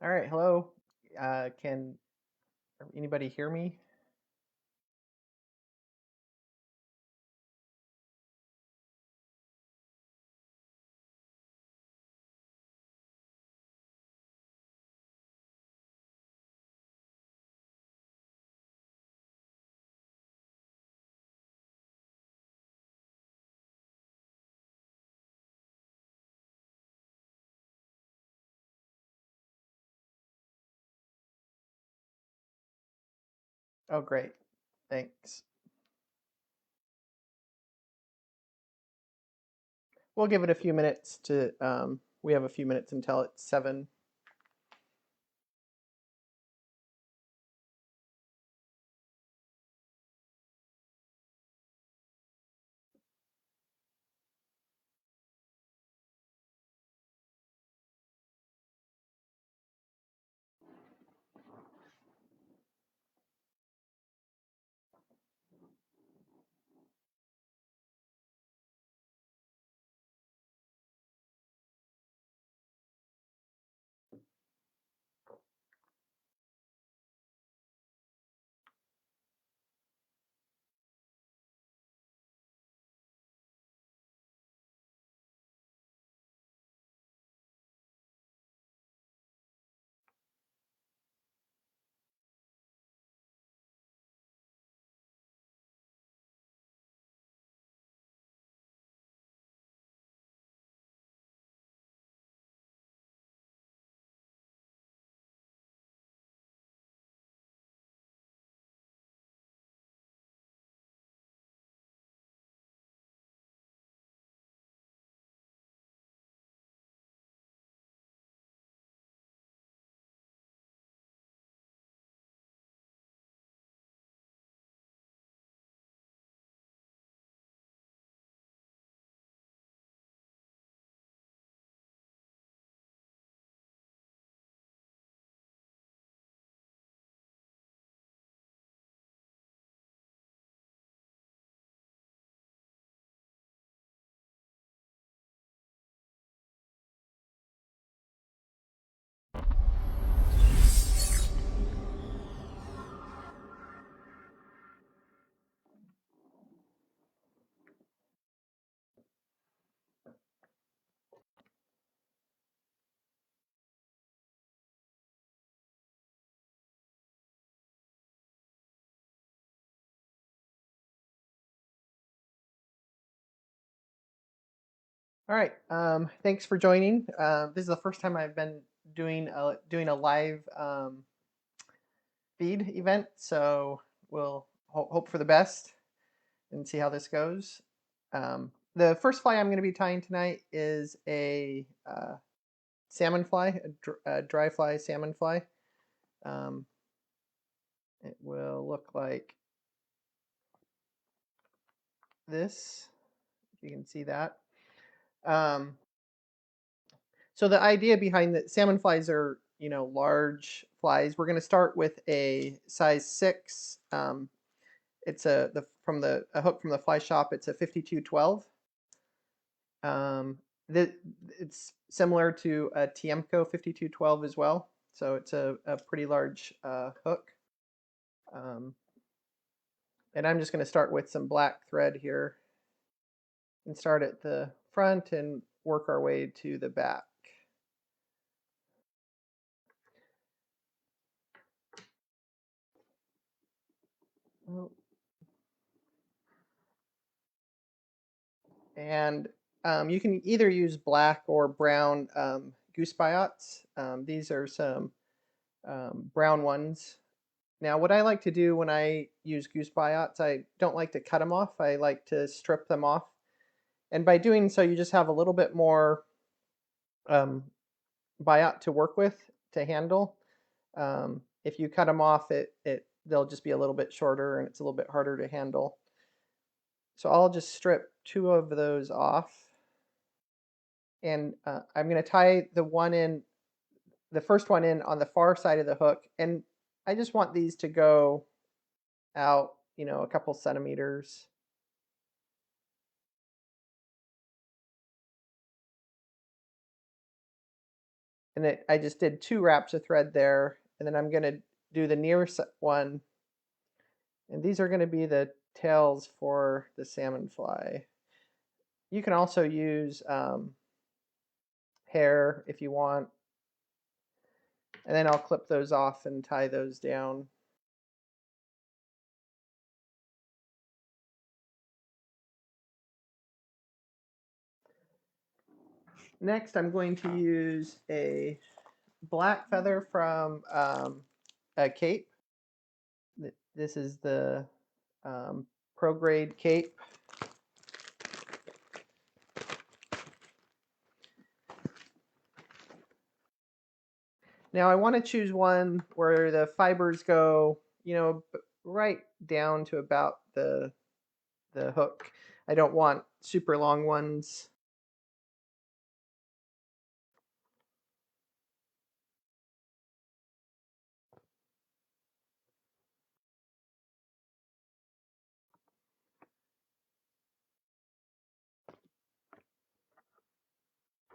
All right, hello. Can anybody hear me? Oh, great. Thanks. We'll give it a few minutes to, we have a few minutes until it's 7. All right. Thanks for joining. This is the first time I've been doing a live feed event, so we'll hope for the best and see how this goes. The first fly I'm going to be tying tonight is a salmon fly, a dry fly salmon fly. Um, it will look like this. If you can see that. Um, so the idea behind the salmon flies are, large flies. We're going to start with a size 6. It's a hook from the fly shop. It's a 5212. Um, it's similar to a Tiemco 5212 as well. So it's a pretty large hook. Um, and I'm just going to start with some black thread here and start at the front and work our way to the back. Oh, and you can either use black or brown goose biots. These are some brown ones. Now, what I like to do when I use goose biots, I don't like to cut them off. I like to strip them off. And by doing so, you just have a little bit more um, biot to work with, to handle. If you cut them off, they'll just be a little bit shorter and it's a little bit harder to handle. So I'll just strip 2 of those off. And I'm going to tie the first one in on the far side of the hook. And I just want these to go out, a couple centimeters. And I just did 2 wraps of thread there, and then I'm going to do the near one, and these are going to be the tails for the salmon fly. You can also use hair if you want, and then I'll clip those off and tie those down. Next, I'm going to use a black feather from a cape. This is the pro grade cape. Now I want to choose one where the fibers go, right down to about the hook. I don't want super long ones.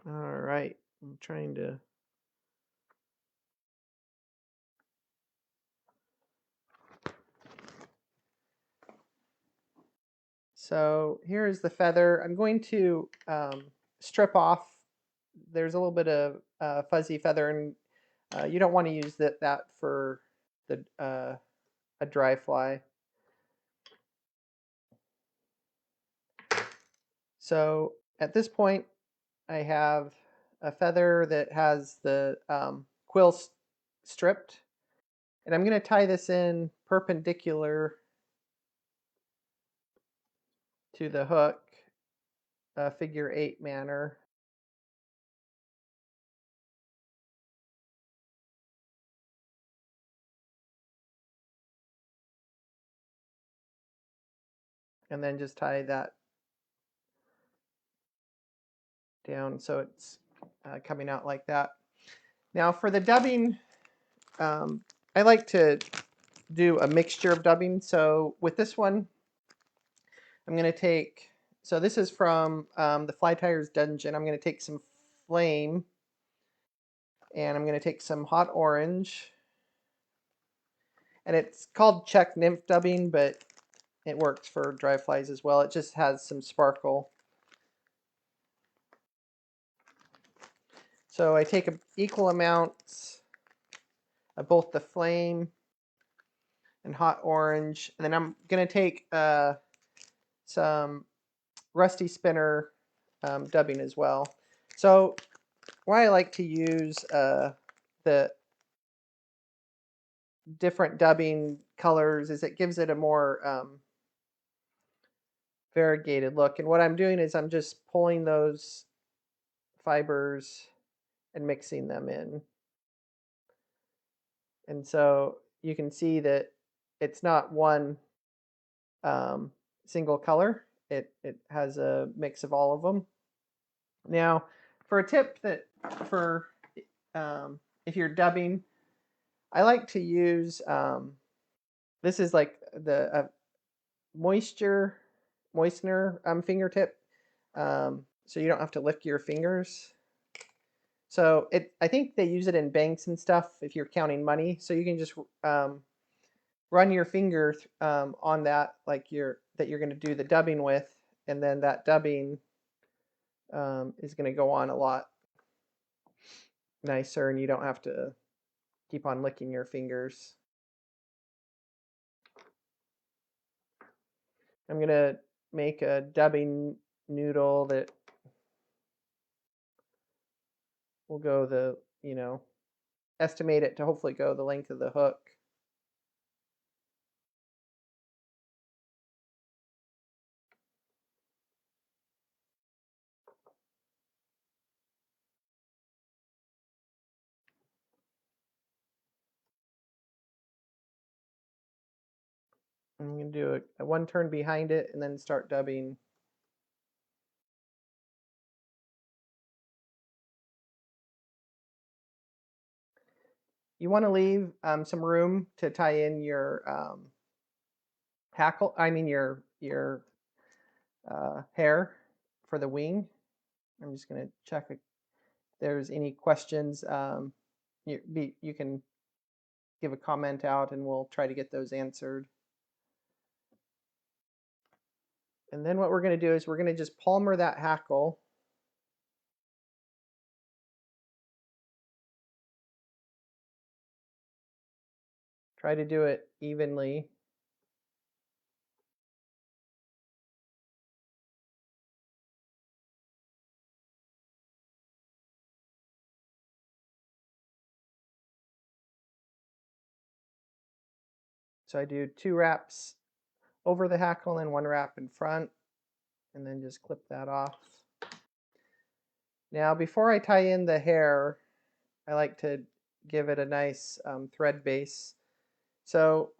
All right, I'm trying to. So here's the feather. I'm going to strip off. There's a little bit of fuzzy feather, and you don't want to use that for a dry fly. So at this point, I have a feather that has the quill stripped, and I'm going to tie this in perpendicular to the hook, figure 8 manner. And then just tie that down so it's coming out like that. Now for the dubbing, I like to do a mixture of dubbing. So with this one, I'm going to take, so this is from the Fly Tires Dungeon. I'm going to take some flame, and I'm going to take some hot orange. And it's called Czech nymph dubbing, but it works for dry flies as well. It just has some sparkle. So I take equal amounts of both the flame and hot orange, and then I'm going to take some rusty spinner dubbing as well. So why I like to use the different dubbing colors is it gives it a more variegated look. And what I'm doing is I'm just pulling those fibers and mixing them in. And so you can see that it's not one single color. It has a mix of all of them. Now, for a tip that for if you're dubbing, I like to use this is like the moistener fingertip, so you don't have to lick your fingers. So I think they use it in banks and stuff if you're counting money. So you can just run your finger on that, like that you're going to do the dubbing with, and then that dubbing is going to go on a lot nicer, and you don't have to keep on licking your fingers. I'm going to make a dubbing noodle that will go estimate it to hopefully go the length of the hook. I'm going to do a one turn behind it and then start dubbing. You want to leave some room to tie in your hackle. I mean your hair for the wing. I'm just going to check there's any questions, you can give a comment out and we'll try to get those answered. And then what we're going to do is we're going to just palmer that hackle. Try to do it evenly. So I do 2 wraps over the hackle and 1 wrap in front, and then just clip that off. Now before I tie in the hair, I like to give it a nice thread base. So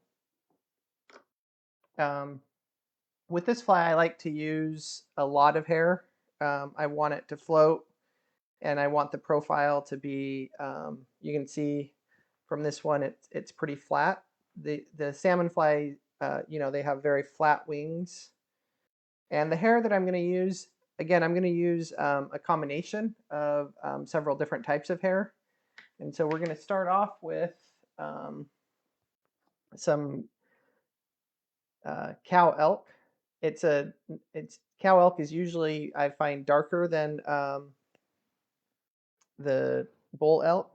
with this fly, I like to use a lot of hair. I want it to float, and I want the profile to be, you can see from this one, it's pretty flat. The salmon fly, they have very flat wings. And the hair that I'm going to use, again, I'm going to use a combination of several different types of hair. And so we're going to start off with some cow elk. It's cow elk is usually, I find, darker than the bull elk.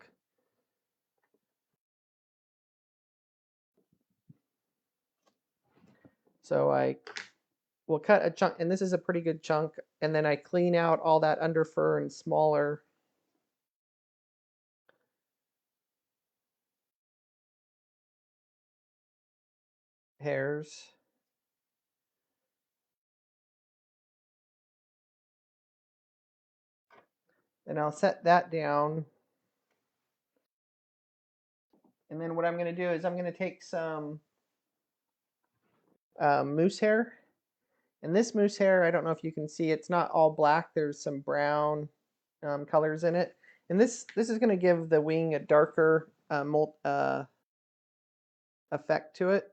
So I will cut a chunk, and this is a pretty good chunk, and then I clean out all that under fur and smaller hairs. And I'll set that down. And then what I'm going to do is I'm going to take some moose hair. And this moose hair, I don't know if you can see, it's not all black. There's some brown colors in it. And this is going to give the wing a darker effect to it.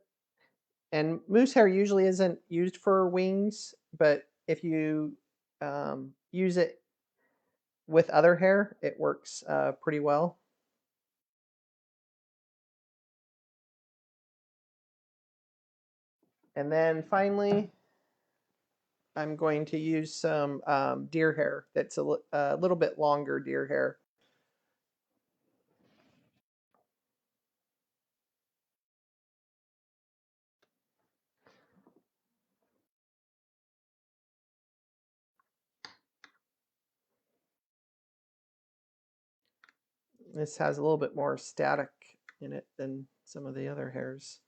And moose hair usually isn't used for wings, but if you use it with other hair, it works pretty well. And then finally, I'm going to use some deer hair that's a little bit longer deer hair. This has a little bit more static in it than some of the other hairs.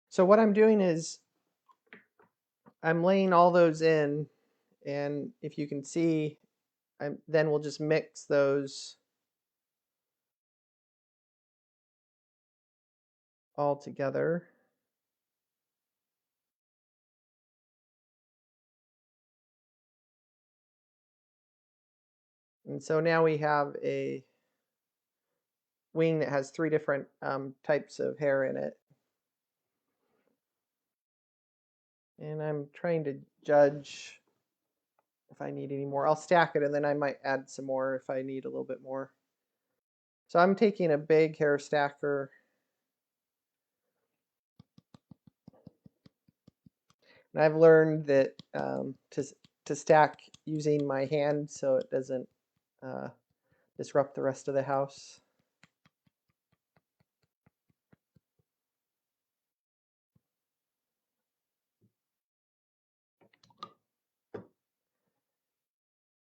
So what I'm doing is I'm laying all those in, and if you can see, then we'll just mix those all together. And so now we have a wing that has 3 different types of hair in it. And I'm trying to judge if I need any more. I'll stack it and then I might add some more if I need a little bit more. So I'm taking a big hair stacker. And I've learned that to stack using my hand so it doesn't disrupt the rest of the house.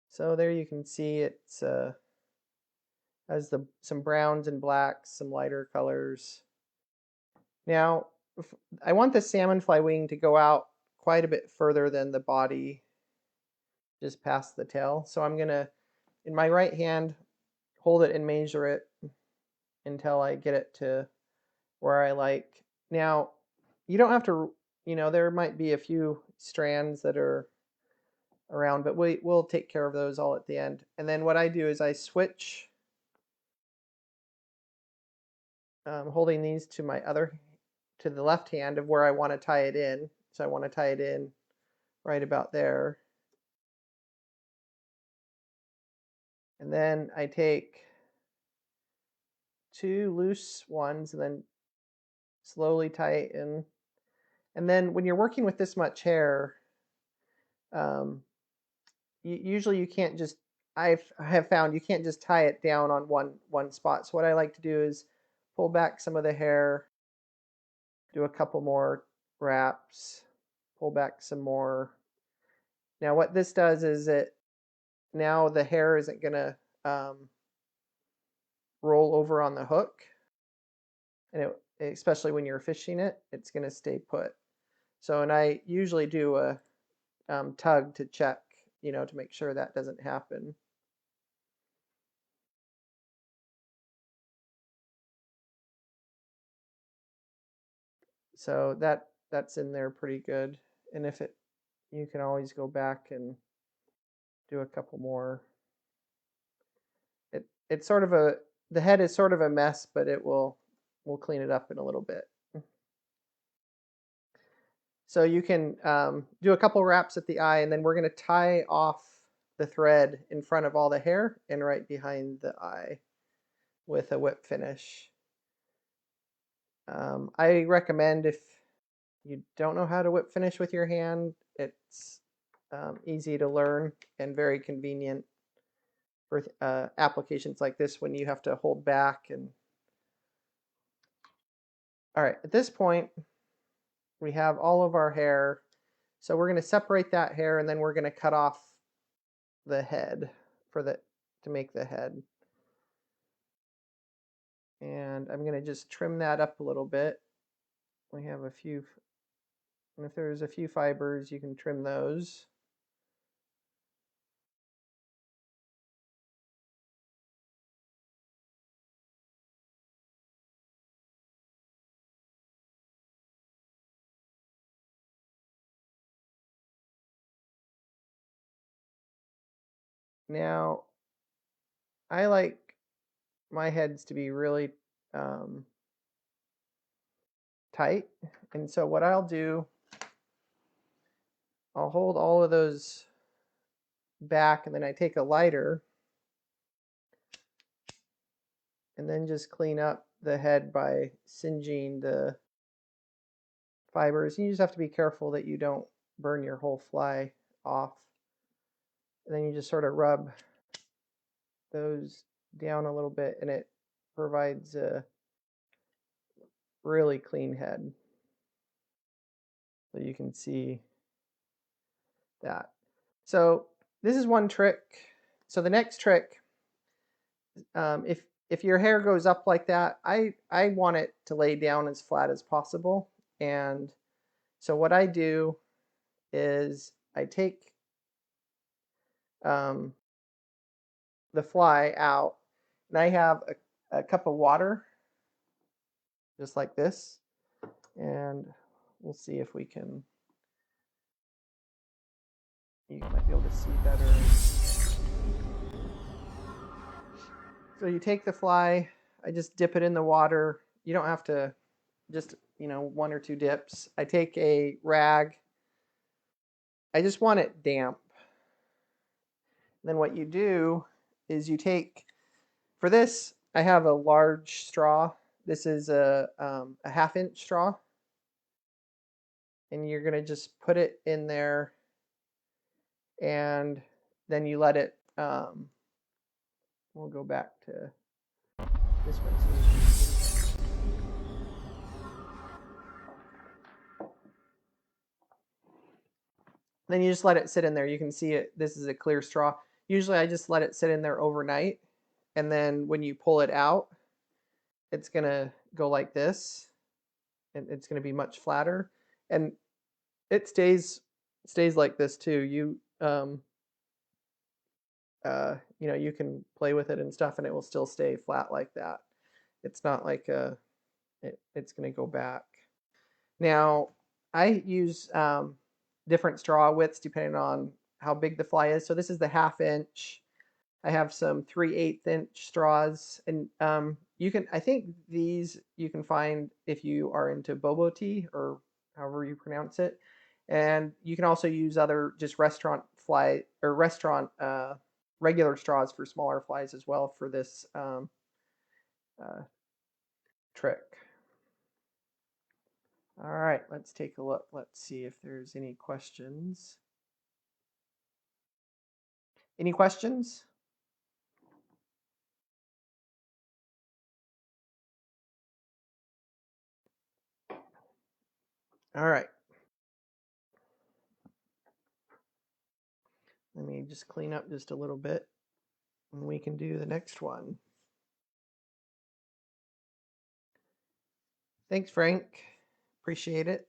So there you can see it's has some browns and blacks, some lighter colors. Now, I want the salmon fly wing to go out quite a bit further than the body, just past the tail. So I'm going to, in my right hand, hold it and measure it until I get it to where I like. Now, you don't have to, there might be a few strands that are around, but we'll take care of those all at the end. And then what I do is I switch, holding these to the left hand of where I want to tie it in. So I want to tie it in right about there. And then I take 2 loose ones and then slowly tighten. And then when you're working with this much hair, um, usually you can't just, I have found you can't just tie it down on one spot. So what I like to do is pull back some of the hair, do a couple more wraps, pull back some more. Now what this does is now the hair isn't gonna roll over on the hook, and especially when you're fishing it, it's gonna stay put. So, and I usually do a tug to check, to make sure that doesn't happen. So that's in there pretty good. And you can always go back and do a couple more. It's sort of the head is sort of a mess, but we'll clean it up in a little bit. So you can do a couple wraps at the eye, and then we're going to tie off the thread in front of all the hair and right behind the eye with a whip finish. I recommend, if you don't know how to whip finish with your hand, it's easy to learn and very convenient for applications like this when you have to hold back. And all right, at this point, we have all of our hair. So we're going to separate that hair, and then we're going to cut off the head to make the head. And I'm going to just trim that up a little bit. We have a few, and if there's a few fibers, you can trim those. Now, I like my heads to be really tight, and so what I'll do, I'll hold all of those back, and then I take a lighter and then just clean up the head by singeing the fibers. You just have to be careful that you don't burn your whole fly off. And then you just sort of rub those down a little bit, and it provides a really clean head. So you can see that. So this is one trick. So the next trick, if your hair goes up like that, I want it to lay down as flat as possible. And so what I do is I take the fly out, and I have a cup of water, just like this, and we'll see if we can, you might be able to see better. So you take the fly, I just dip it in the water. You don't have to, just, 1 or 2 dips. I take a rag. I just want it damp. Then what you do is you take, for this, I have a large straw. This is a 1/2-inch straw. And you're going to just put it in there, and then you let it, we'll go back to this one. Then you just let it sit in there. You can see it. This is a clear straw. Usually I just let it sit in there overnight, and then when you pull it out, it's going to go like this, and it's going to be much flatter, and it stays like this too. You can play with it and stuff, and it will still stay flat like that. It's not like it's going to go back. Now, I use different straw widths depending on how big the fly is. So this is the 1/2-inch. I have some 3/8-inch straws, and I think these you can find if you are into bobo tea, or however you pronounce it. And you can also use other just restaurant fly or restaurant regular straws for smaller flies as well for this uh, trick. All right, let's take a look. Let's see if there's any questions. Any questions? All right. Let me just clean up just a little bit and we can do the next one. Thanks, Frank. Appreciate it.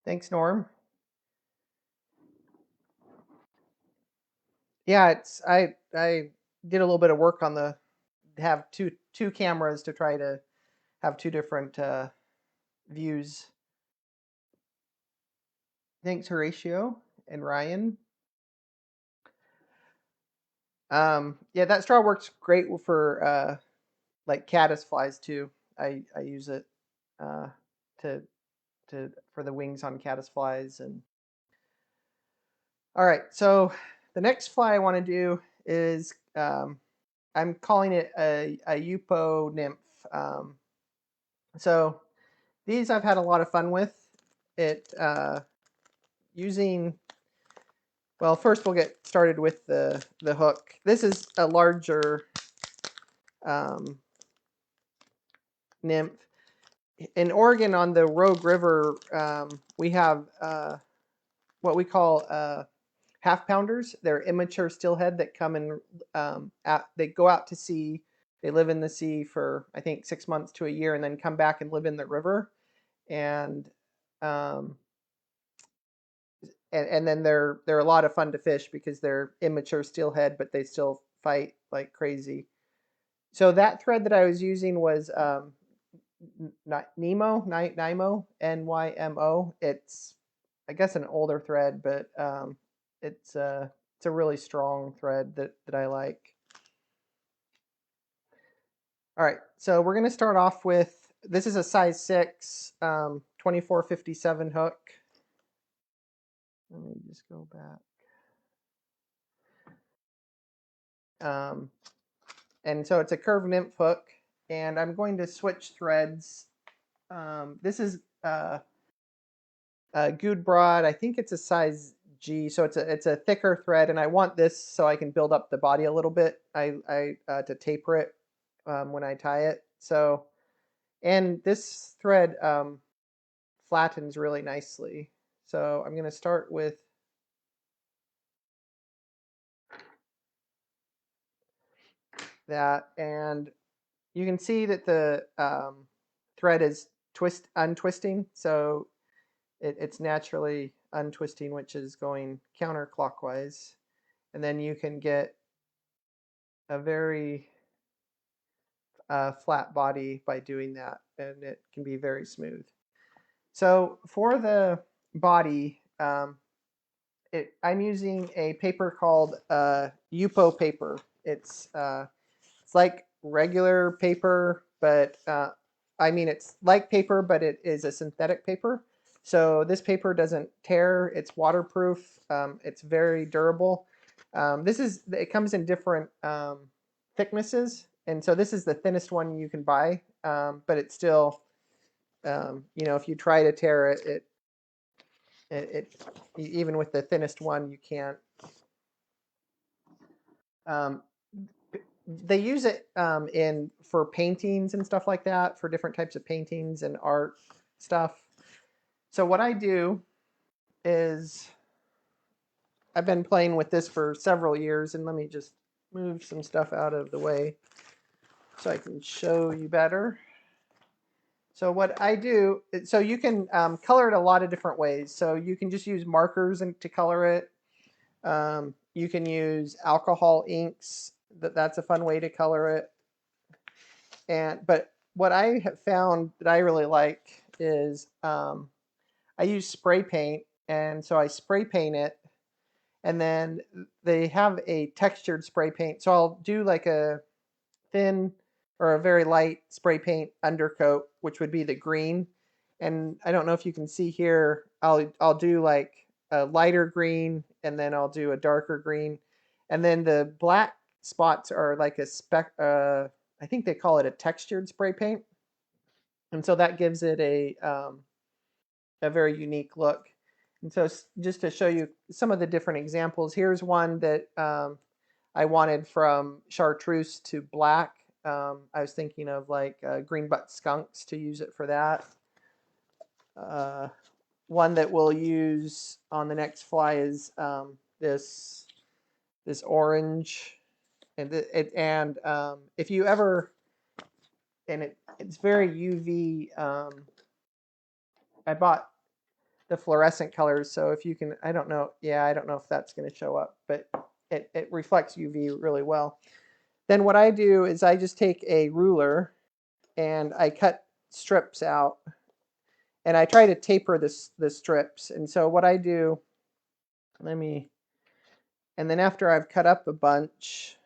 Thanks, Norm. Yeah, I did a little bit of work on the have two cameras to try to have two different views. Thanks, Horatio and Ryan. Yeah, that straw works great for like caddis flies too. I use it uh, to for the wings on caddis flies. And all right, so the next fly I want to do is I'm calling it a Upo nymph. So these I've had a lot of fun with. It using, well, first we'll get started with the hook. This is a larger um, nymph. In Oregon on the Rogue River, we have what we call half pounders. They're immature steelhead that come and they go out to sea. They live in the sea for I think 6 months to a year, and then come back and live in the river. And um, and then they're a lot of fun to fish because they're immature steelhead, but they still fight like crazy. So that thread that I was using was Nymo, Nymo. It's I guess an older thread, but it's a really strong thread that I like. All right, so we're gonna start off with this is a size 6 2457 hook. Let me just go back. And so it's a curved nymph hook, and I'm going to switch threads. This is Good Broad. I think it's a size G, so it's a thicker thread, and I want this so I can build up the body a little bit. I to taper it when I tie it. So, and this thread flattens really nicely. So I'm going to start with that, and you can see that the thread is untwisting, so it's naturally untwisting, which is going counterclockwise, and then you can get a very flat body by doing that, and it can be very smooth. So for the body, I'm using a paper called Yupo paper. It's like regular paper, but I mean it's like paper, but it is a synthetic paper. So this paper doesn't tear. It's waterproof. It's very durable. It comes in different thicknesses, and so this is the thinnest one you can buy. But it's still, if you try to tear it even with the thinnest one, you can't. Um, they use it in for paintings and stuff like that, for different types of paintings and art stuff. So what I do is I've been playing with this for several years, and let me just move some stuff out of the way so I can show you better. So what I do, so you can color it a lot of different ways. So you can just use markers to color it. You can use alcohol inks. That's a fun way to color it. But what I have found that I really like is I use spray paint, and so I spray paint it, and then they have a textured spray paint. So I'll do like a thin or a very light spray paint undercoat, which would be the green. And I don't know if you can see here, I'll do like a lighter green, and then I'll do a darker green. And then the black spots are like a I think they call it a textured spray paint. And so that gives it a very unique look. And so just to show you some of the different examples, here's one that I wanted from chartreuse to black. I was thinking of like green butt skunks to use it for that. One that we'll use on the next fly is this orange, and if you ever, and it's very UV. I bought the fluorescent colors, so if you can, I don't know, yeah, I don't know if that's going to show up, but it reflects UV really well. Then what I do is I just take a ruler and I cut strips out, and I try to taper the strips. And so what I do, and then after I've cut up a bunch,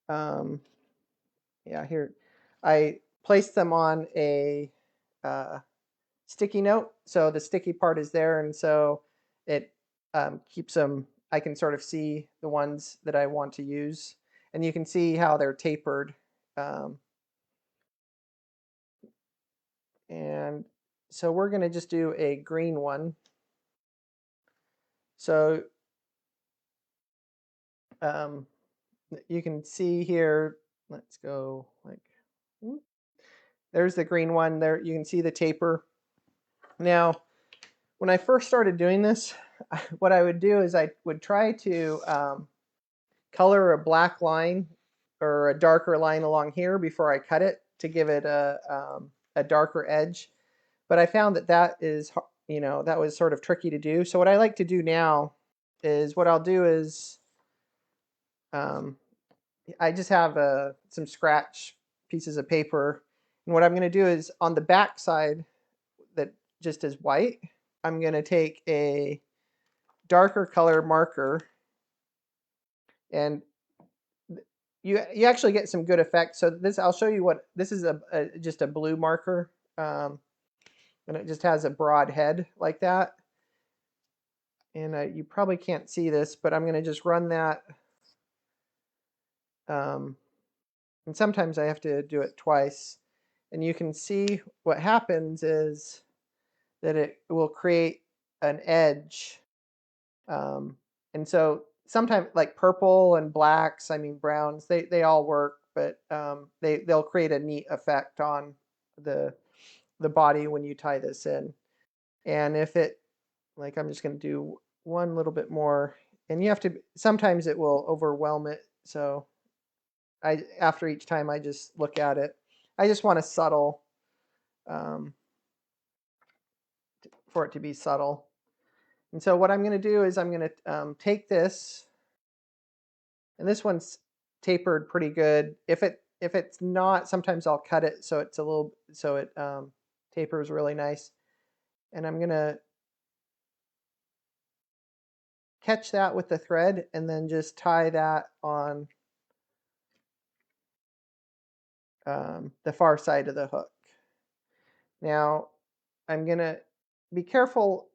yeah, here, I place them on a sticky note. So the sticky part is there, and so it keeps them, I can sort of see the ones that I want to use. And you can see how they're tapered. And so we're going to just do a green one. So you can see here, let's go like, there's the green one there. You can see the taper. Now, when I first started doing this, what I would do is I would try to color a black line or a darker line along here before I cut it to give it a darker edge. But I found that is, that was sort of tricky to do. So what I like to do now is what I'll do is I just have some scratch pieces of paper. And what I'm going to do is on the back side that just is white, I'm going to take a darker color marker, and you actually get some good effect. So this, I'll show you what this is, just a blue marker, and it just has a broad head like that. And you probably can't see this, but I'm going to just run that. And sometimes I have to do it twice. And you can see what happens is that it will create an edge. And so sometimes like purple and blacks, I mean browns, they all work, but they'll create a neat effect on the body when you tie this in. And if it, like, I'm just going to do one little bit more, and you have to, sometimes it will overwhelm it. So after each time I just look at it. I just want a subtle, for it to be subtle. And so what I'm going to do is I'm going to take this, and this one's tapered pretty good. If it's not, sometimes I'll cut it so it's a little, so it tapers really nice. And I'm going to catch that with the thread and then just tie that on the far side of the hook. Now I'm going to be careful.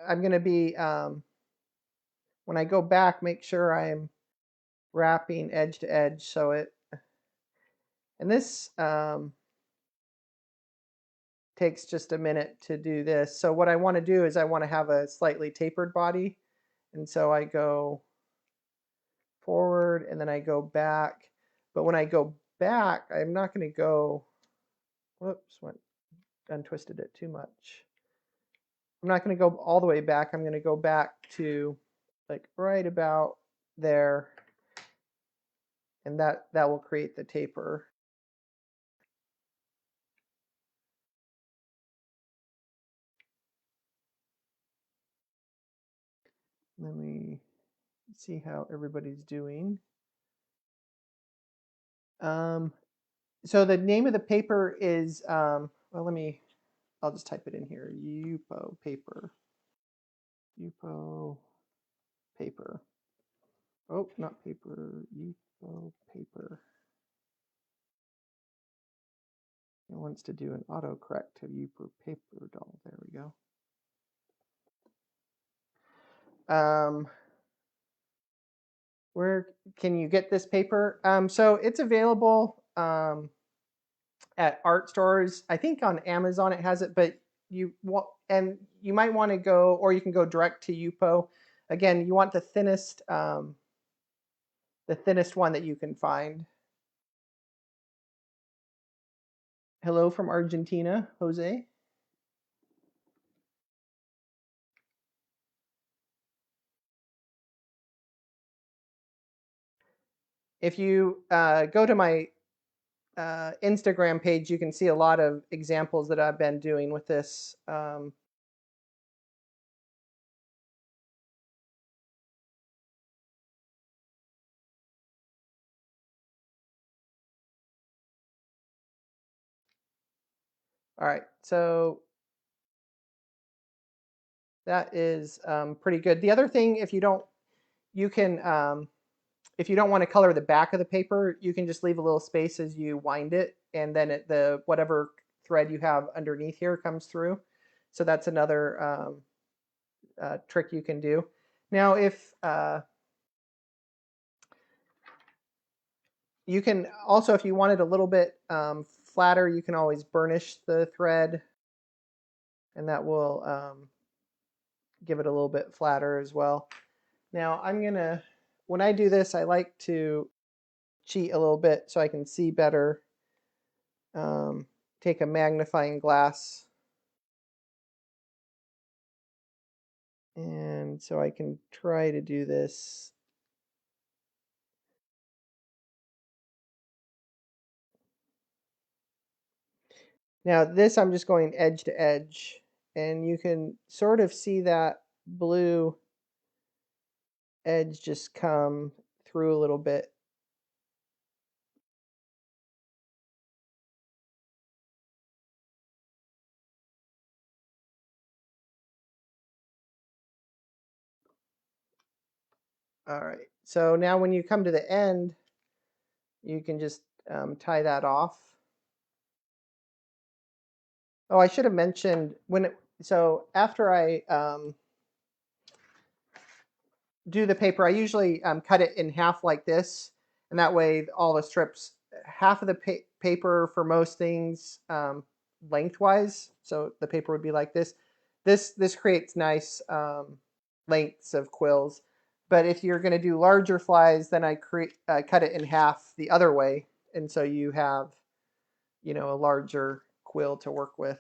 I'm going to be, when I go back, make sure I'm wrapping edge to edge, so it, and this takes just a minute to do this. So what I want to do is I want to have a slightly tapered body, and so I go forward and then I go back. But when I go back, I'm not going to go, whoops, untwisted it too much. I'm not going to go all the way back. I'm going to go back to like right about there, and that will create the taper. Let me see how everybody's doing. So the name of the paper is, well, I'll just type it in here, Yupo paper. Yupo paper. Oh, not paper, Yupo paper. It wants to do an autocorrect to Yupo paper doll. There we go. Where can you get this paper? So it's available at art stores. I think on Amazon it has it, but you might want to go, or you can go direct to Yupo. Again, you want the thinnest one that you can find. Hello from Argentina, Jose. If you go to my Instagram page, you can see a lot of examples that I've been doing with this. All right, so that is pretty good. The other thing, you can, if you don't want to color the back of the paper, you can just leave a little space as you wind it, and then whatever thread you have underneath here comes through. So that's another trick you can do. Now, if you can also, if you want it a little bit flatter, you can always burnish the thread, and that will give it a little bit flatter as well. Now when I do this, I like to cheat a little bit so I can see better. Take a magnifying glass, and so I can try to do this. Now this I'm just going edge to edge, and you can sort of see that blue edge just come through a little bit. All right, so now when you come to the end, you can just tie that off. Oh, I should have mentioned so after I do the paper, I usually cut it in half like this, and that way all the strips, half of the paper for most things lengthwise, so the paper would be like this. This creates nice lengths of quills. But if you're going to do larger flies, then I cut it in half the other way, and so you have, a larger quill to work with.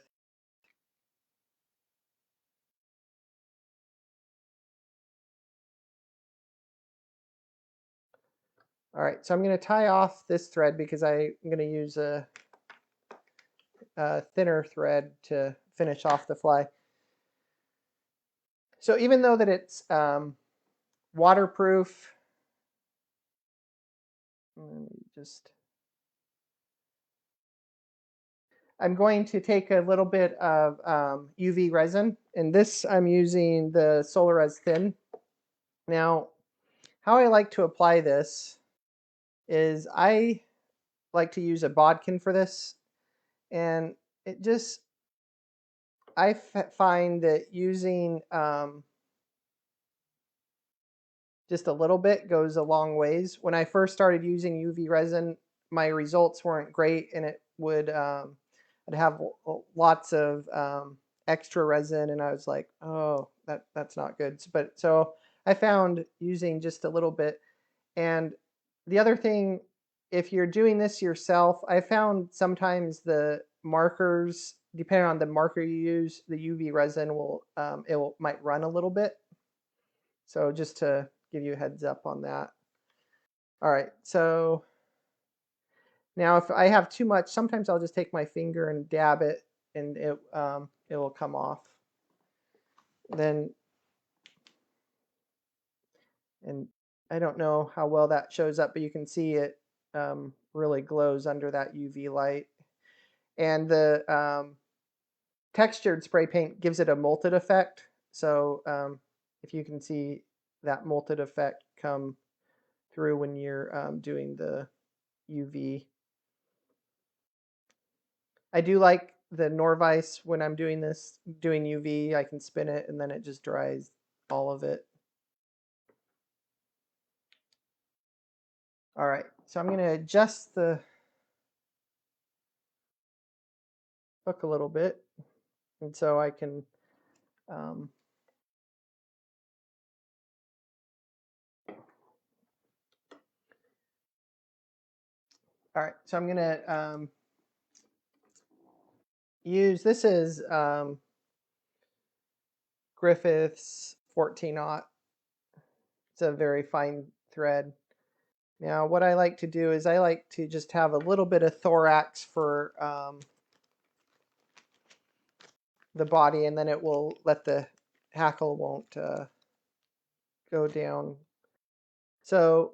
All right, so I'm going to tie off this thread because I'm going to use a thinner thread to finish off the fly. So even though that it's waterproof, I'm going to take a little bit of UV resin, and this I'm using the Solarez Thin. Now, how I like to apply this is I like to use a bodkin for this, and I find that using just a little bit goes a long ways. When I first started using UV resin, my results weren't great, and it would I'd have lots of extra resin, and I was like, oh, that's not good. So I found using just a little bit. And the other thing, if you're doing this yourself, I found sometimes the markers, depending on the marker you use, the UV resin might run a little bit. So just to give you a heads up on that. All right, so now if I have too much, sometimes I'll just take my finger and dab it, and it will come off. Then, and I don't know how well that shows up, but you can see it really glows under that UV light. And the textured spray paint gives it a molted effect. So if you can see that molted effect come through when you're doing the UV. I do like the Norvise when I'm doing UV. I can spin it and then it just dries all of it. All right, so I'm going to adjust the hook a little bit, and so I can um, all right, so I'm going to use, this is Griffith's 14-aught. It's a very fine thread. Now what I like to do is I like to just have a little bit of thorax for the body, and then it will let the hackle won't go down. So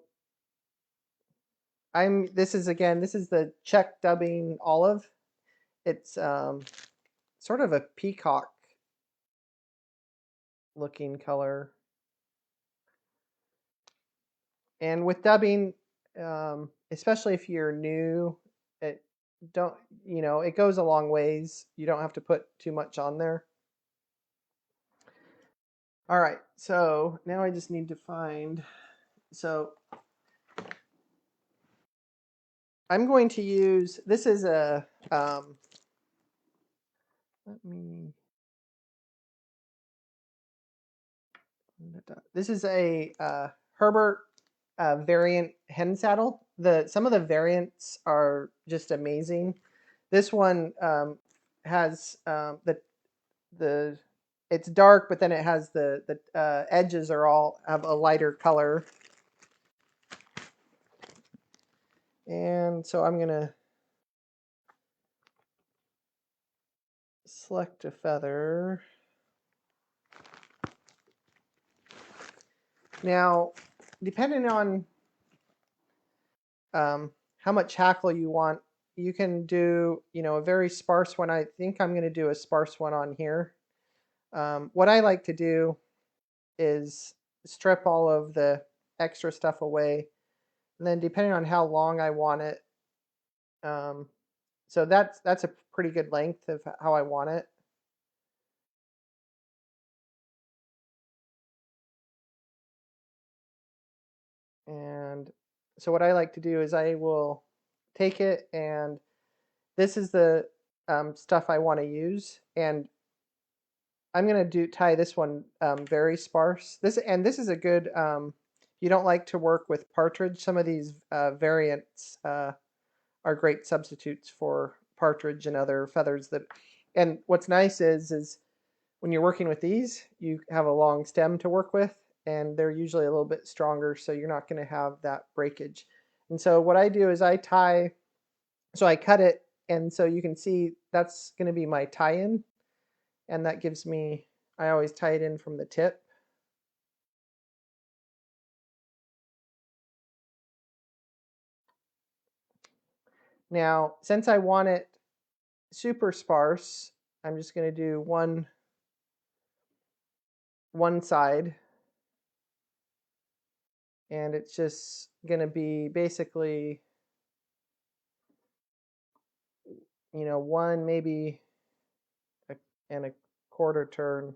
this is the Czech dubbing olive. It's sort of a peacock looking color. And with dubbing, especially if you're new, it it goes a long ways. You don't have to put too much on there. All right, so now I just need to find, so I'm going to use, this is a, this is a Herbert variant hen saddle. Some of the variants are just amazing. This one has the it's dark, but then it has the edges are all have a lighter color. And so I'm gonna select a feather. Now, depending on how much hackle you want, you can do, a very sparse one. I think I'm going to do a sparse one on here. What I like to do is strip all of the extra stuff away, and then depending on how long I want it, so that's a pretty good length of how I want it. And so what I like to do is I will take it, and this is the stuff I want to use, and I'm gonna tie this one very sparse. This is a good. You don't like to work with partridge. Some of these variants are great substitutes for partridge and other feathers that. And what's nice is when you're working with these, you have a long stem to work with, and they're usually a little bit stronger, so you're not going to have that breakage. And so what I do is I tie. So I cut it, and so you can see that's going to be my tie-in. And that gives me, I always tie it in from the tip. Now, since I want it super sparse, I'm just going to do one side, and it's just going to be basically, one maybe and a quarter turn.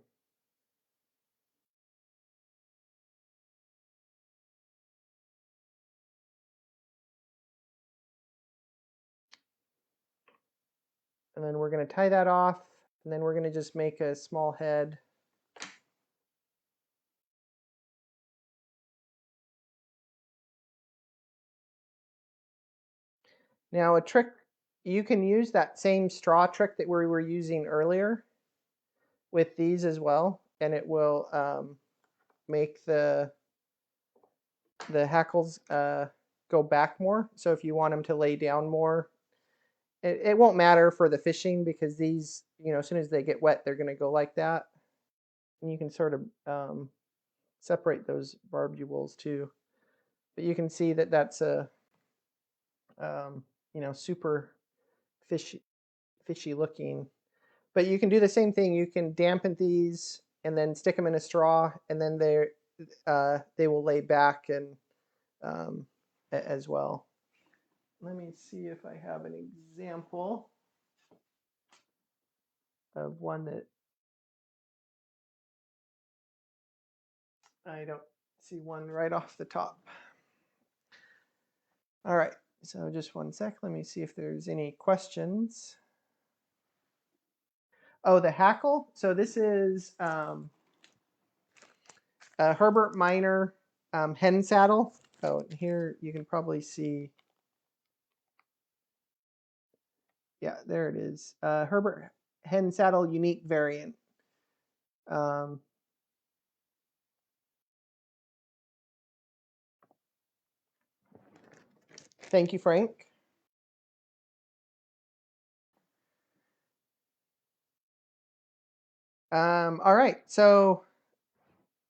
And then we're going to tie that off, and then we're going to just make a small head. Now a trick, you can use that same straw trick that we were using earlier with these as well, and it will make the hackles go back more. So if you want them to lay down more, it won't matter for the fishing, because these, as soon as they get wet, they're going to go like that. And you can sort of separate those barbules too. But you can see that that's a super fishy looking. But you can do the same thing. You can dampen these and then stick them in a straw, and then they will lay back and as well. Let me see if I have an example of one that I don't see one right off the top. All right, so just one sec. Let me see if there's any questions. Oh, the hackle. So this is a Herbert Minor hen saddle. Oh, here you can probably see. Yeah, there it is. Herbert hen saddle unique variant. Thank you, Frank. All right, so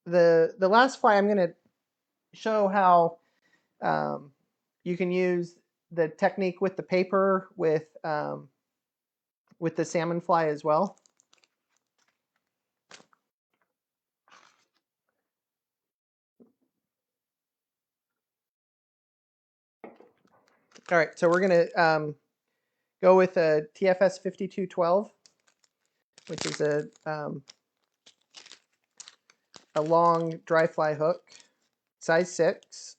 the last fly, I'm going to show how you can use the technique with the paper with the salmon fly as well. All right, so we're going to go with a TFS 5212, which is a long dry fly hook, size 6.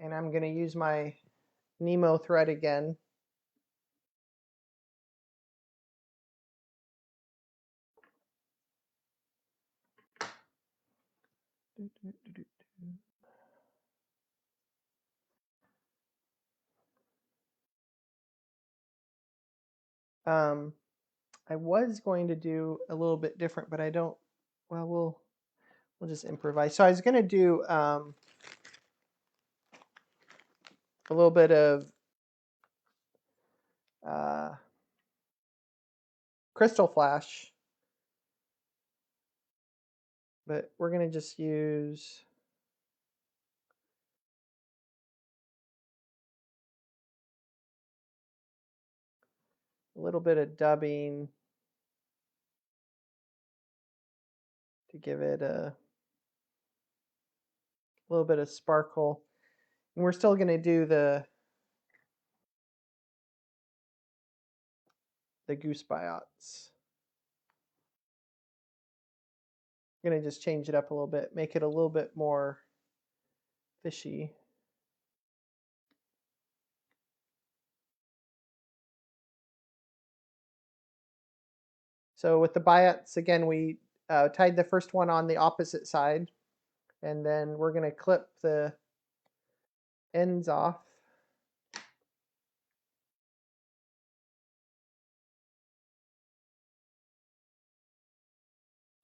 And I'm going to use my Nemo thread again. I was going to do a little bit different, but I don't. Well, we'll just improvise. So I was going to do a little bit of crystal flash, but we're going to just use a little bit of dubbing to give it a little bit of sparkle. And we're still going to do the goose biots. I'm going to just change it up a little bit, make it a little bit more fishy. So with the biots, again, we tied the first one on the opposite side, and then we're going to clip the ends off.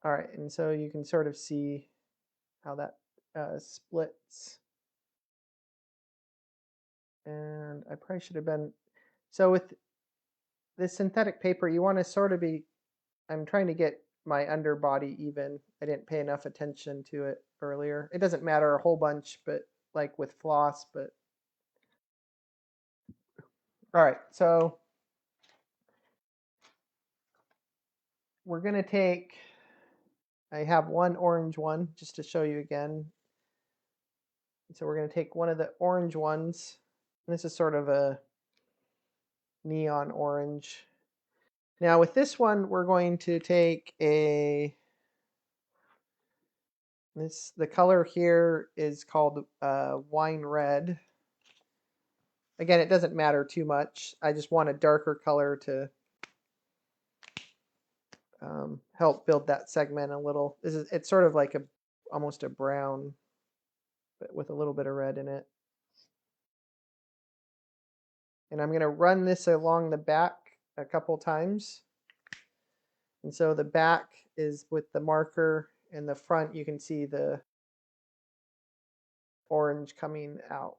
All right, and so you can sort of see how that splits. And I probably should have been, so with this synthetic paper, you want to sort of be, I'm trying to get my underbody even. I didn't pay enough attention to it earlier. It doesn't matter a whole bunch, but like with floss, but. All right, so we're going to take, I have one orange one just to show you again. So we're going to take one of the orange ones. This is sort of a neon orange. Now with this one, we're going to take the color here is called wine red. Again, it doesn't matter too much. I just want a darker color to help build that segment a little. It's sort of like almost a brown, but with a little bit of red in it. And I'm going to run this along the back a couple times. And so the back is with the marker, and the front you can see the orange coming out.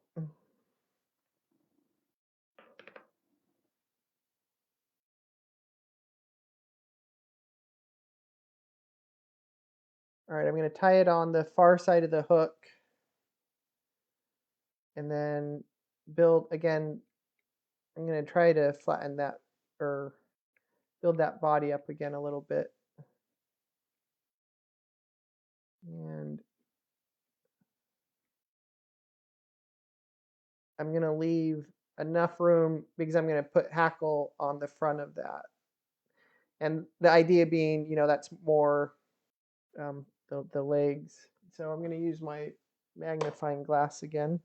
All right, I'm going to tie it on the far side of the hook, and then build again. I'm going to try to flatten that or build that body up again a little bit. And I'm going to leave enough room because I'm going to put hackle on the front of that. And the idea being, that's more the legs. So I'm going to use my magnifying glass again.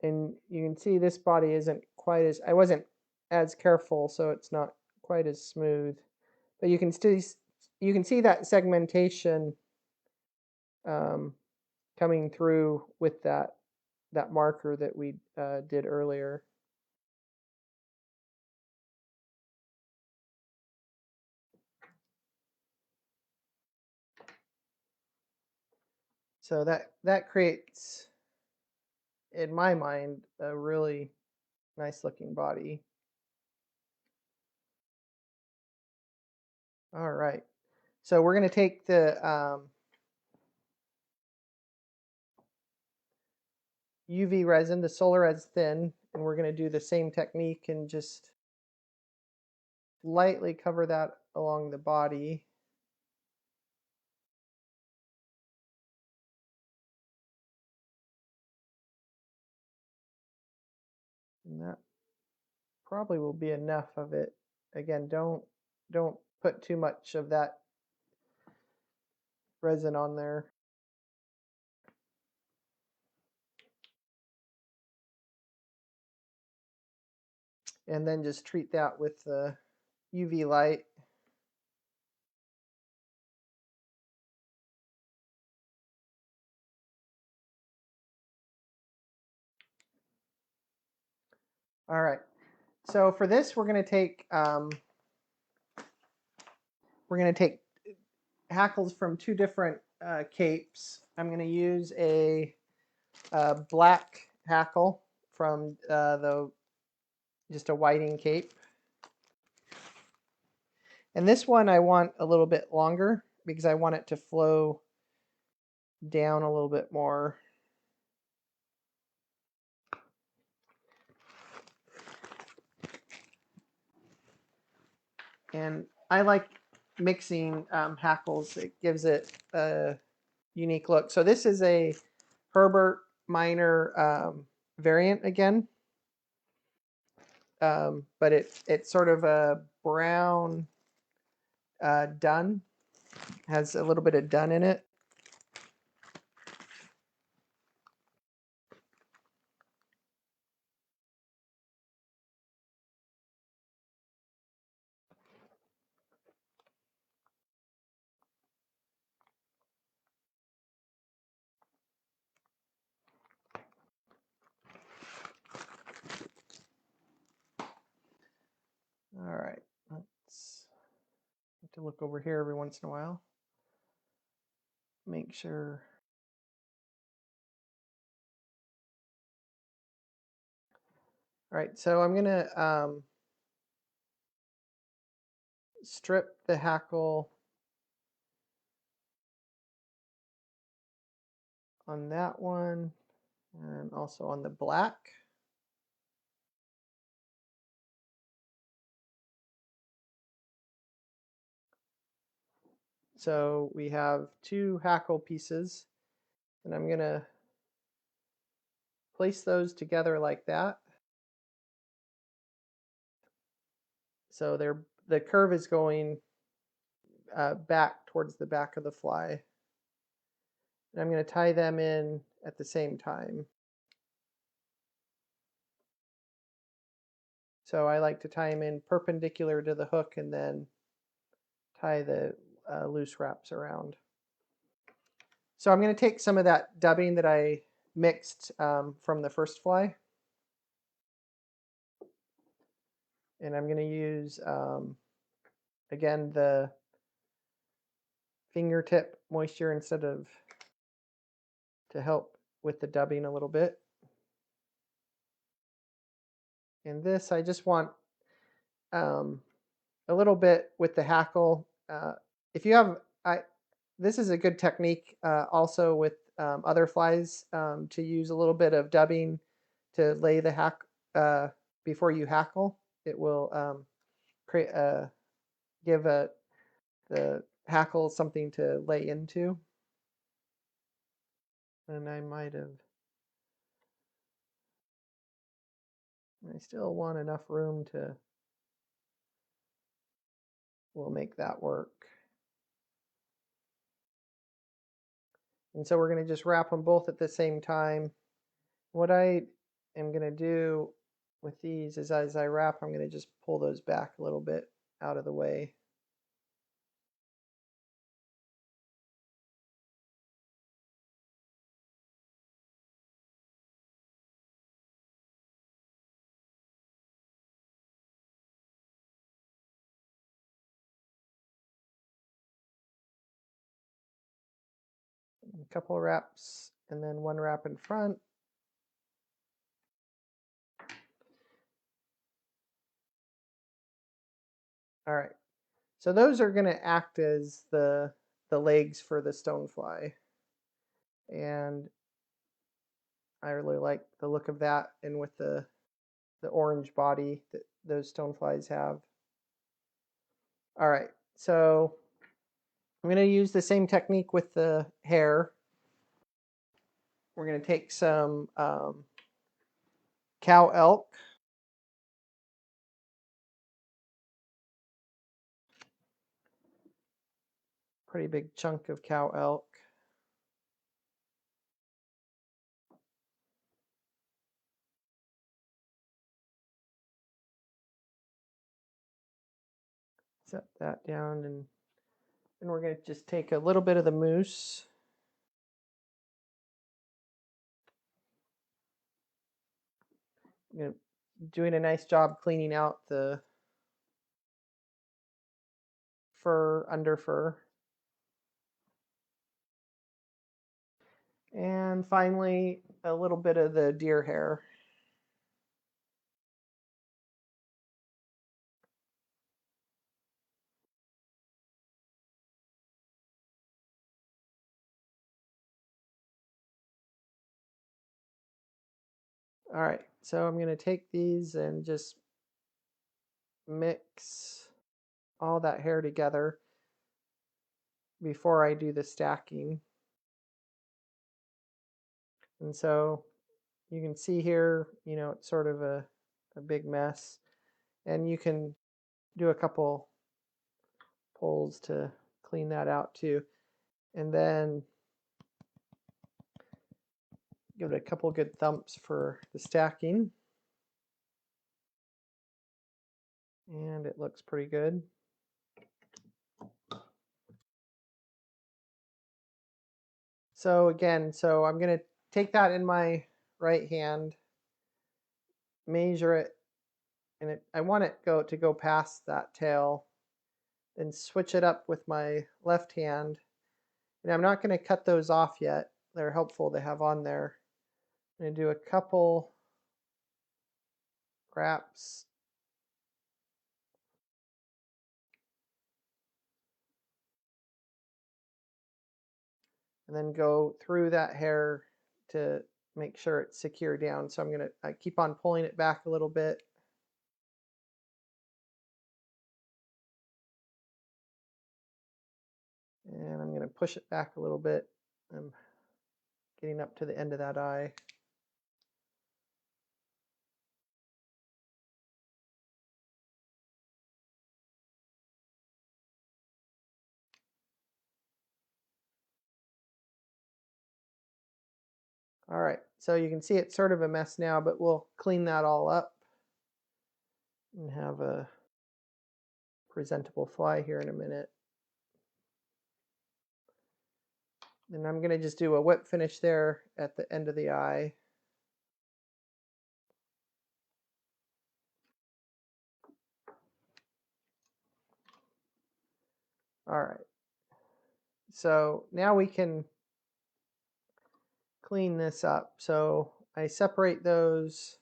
And you can see this body isn't quite as, I wasn't as careful, so it's not quite as smooth. But you can see that segmentation coming through with that marker that we did earlier. So that creates, in my mind, a really nice looking body. All right. So we're going to take the UV resin, the solar res thin, and we're going to do the same technique and just lightly cover that along the body. And that probably will be enough of it. Again, don't put too much of that resin on there. And then just treat that with the UV light. All right. So for this, we're going to take hackles from two different capes. I'm going to use a black hackle from just a whiting cape. And this one I want a little bit longer because I want it to flow down a little bit more. And I like mixing hackles. It gives it a unique look. So this is a Herbert Minor variant again. But it's sort of a brown dun, has a little bit of dun in it. All right, let's have to look over here every once in a while. Make sure. All right, so I'm gonna strip the hackle on that one and also on the black. So we have two hackle pieces, and I'm gonna place those together like that. So the curve is going back towards the back of the fly. And I'm going to tie them in at the same time. So I like to tie them in perpendicular to the hook and then tie the loose wraps around. So I'm going to take some of that dubbing that I mixed from the first fly. And I'm going to use, again, the fingertip moisture to help with the dubbing a little bit. And this, I just want a little bit with the hackle. If you have, this is a good technique also with other flies to use a little bit of dubbing to lay the before you hackle. It will create give the hackle something to lay into. And I still want enough room to, we'll make that work. And so we're going to just wrap them both at the same time. What I am going to do with these is as I wrap, I'm going to just pull those back a little bit out of the way. A couple of wraps and then one wrap in front. All right, so those are going to act as the legs for the stonefly, and I really like the look of that, and with the orange body that those stoneflies have. All right, so I'm going to use the same technique with the hair. We're going to take some cow elk. Pretty big chunk of cow elk. Set that down, and we're going to just take a little bit of the moose. Doing a nice job cleaning out the fur, under fur. And finally, a little bit of the deer hair. All right, so I'm going to take these and just mix all that hair together before I do the stacking. And so you can see here, it's sort of a big mess. And you can do a couple pulls to clean that out too. And then give it a couple good thumps for the stacking. And it looks pretty good. So again, I'm going to take that in my right hand, measure it, and I want it to go past that tail, then switch it up with my left hand. And I'm not going to cut those off yet. They're helpful to have on there. I'm going to do a couple wraps. And then go through that hair to make sure it's secure down. So I'm going to keep on pulling it back a little bit. And I'm going to push it back a little bit. I'm getting up to the end of that eye. All right, so you can see it's sort of a mess now, but we'll clean that all up and have a presentable fly here in a minute. And I'm going to just do a whip finish there at the end of the eye. All right, so now we can clean this up. So I separate those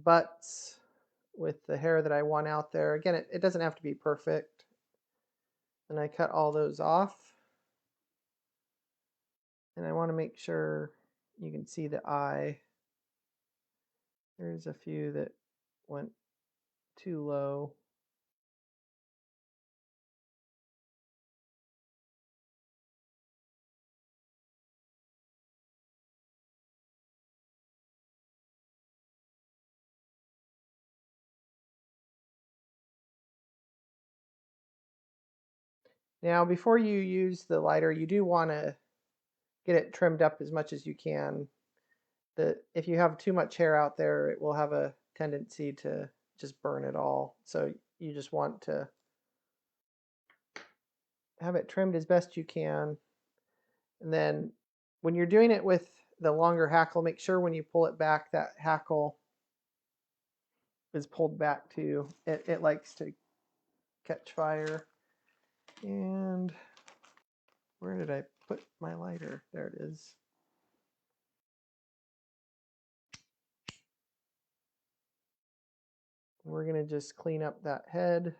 butts with the hair that I want out there. Again, it doesn't have to be perfect. And I cut all those off. And I want to make sure you can see the eye. There's a few that went too low. Now, before you use the lighter, you do want to get it trimmed up as much as you can. If you have too much hair out there, it will have a tendency to just burn it all. So you just want to have it trimmed as best you can. And then when you're doing it with the longer hackle, make sure when you pull it back, that hackle is pulled back too. It likes to catch fire. And where did I put my lighter? There it is. We're going to just clean up that head.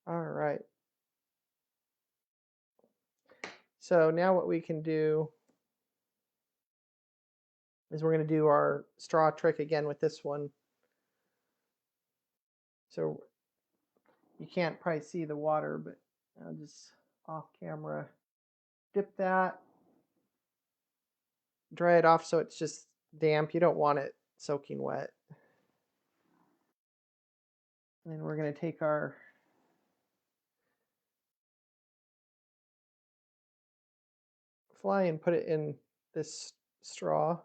All right. So now what we can do is we're going to do our straw trick again with this one. So you can't probably see the water, but I'll just off camera dip that, dry it off so it's just damp. You don't want it soaking wet. And then we're going to take our fly and put it in this straw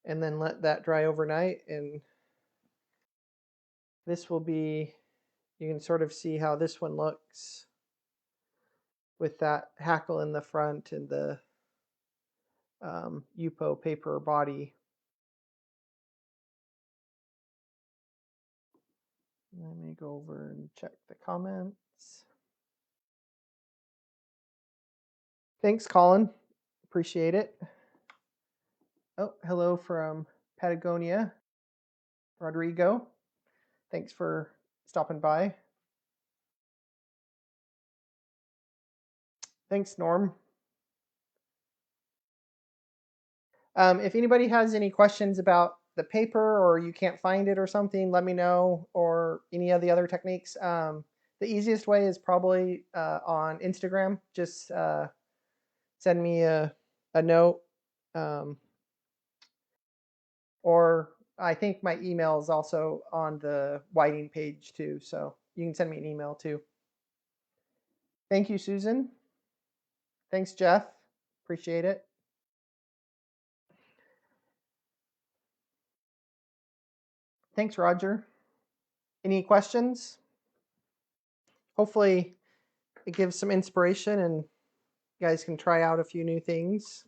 and then let that dry overnight. And this will be, you can sort of see how this one looks with that hackle in the front and the Yupo paper body. Let me go over and check the comments. Thanks, Colin. Appreciate it. Oh, hello from Patagonia, Rodrigo. Thanks for stopping by. Thanks, Norm. If anybody has any questions about the paper or you can't find it or something, let me know, or any of the other techniques. The easiest way is probably on Instagram. Just send me a note. Or I think my email is also on the whiting page too, so you can send me an email too. Thank you, Susan. Thanks, Jeff. Appreciate it. Thanks, Roger. Any questions? Hopefully it gives some inspiration and you guys can try out a few new things.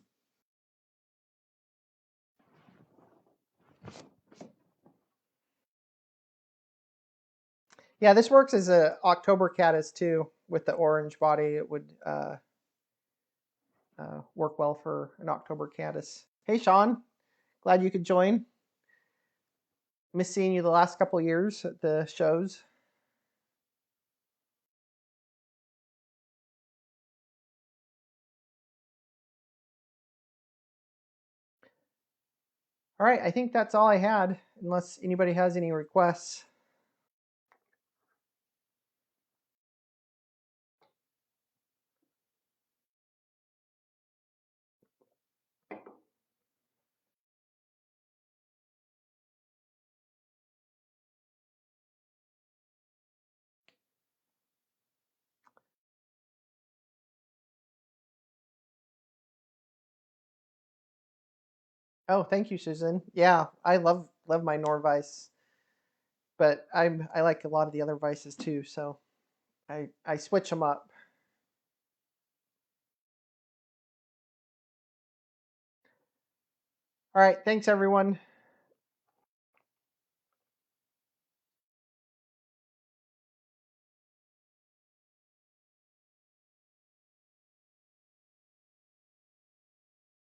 Yeah, this works as a October caddis too. With the orange body, it would work well for an October caddis. Hey, Sean. Glad you could join. Miss seeing you the last couple of years at the shows. All right, I think that's all I had, unless anybody has any requests. Oh, thank you, Susan. Yeah, I love love my Norvise, but I like a lot of the other vices too, so I switch them up. All right, thanks everyone.